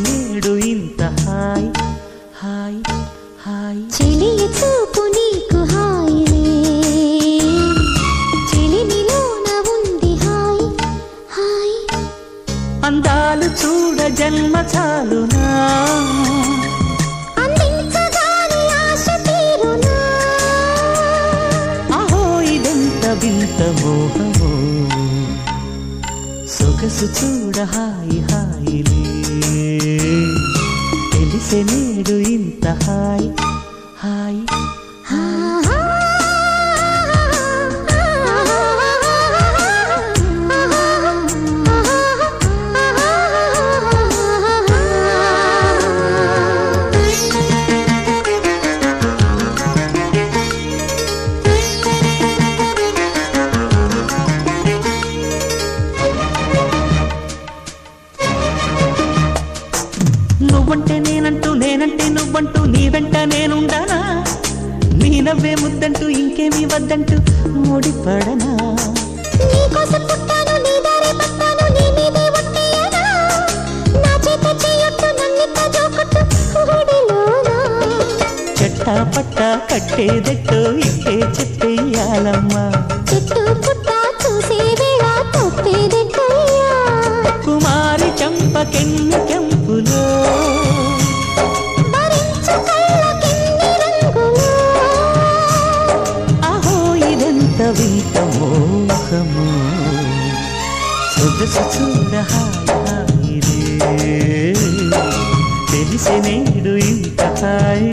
నేడు ఇంత hi hi hi. చెలియ చూపు నీకు హాయిలే, చెలిమిలోన ఉంది హాయ్ హాయ్. అందాలు చూడ జన్మ చాలునా, అందించగానే ఆశ తీరునా. అహో ఇదెంత వింత మోహమో, సొగసు చూడ హాయి హాయిలే, తెలిసే నేడు ఇంత హాయ్ హాయ్. నువ్వంటే నేనంటూ నేనంటే నువ్వంటూ నీ వెంట నేనుండానా, నీ నవ్వే ముద్దంటూ ఇంకేమీ వద్దంటూ ముడిపడనా. నీకోసం పుట్టాను, నీ దారే పట్టాను, నీ మీదే ఒట్టేయనా. నా చేత చేయొట్టు, నన్నిట్ట జోకొట్టు గుడిలోనా. చెట్టా పట్టా కట్టేదెట్టో ఇట్టే చెప్పేయాలమ్మా, చెట్టు పుట్ట చూసే వేళ తప్పేదెట్టయ్యా. కుమారి చంపకెన్ని కెంపులో, భరించు కళ్ళకెన్ని రంగులో. అహో ఇదెంత వింత మోహము, సొగసు చూడ హాయి హాయిలే, తెలిసే నేడు ఇంత హాయ్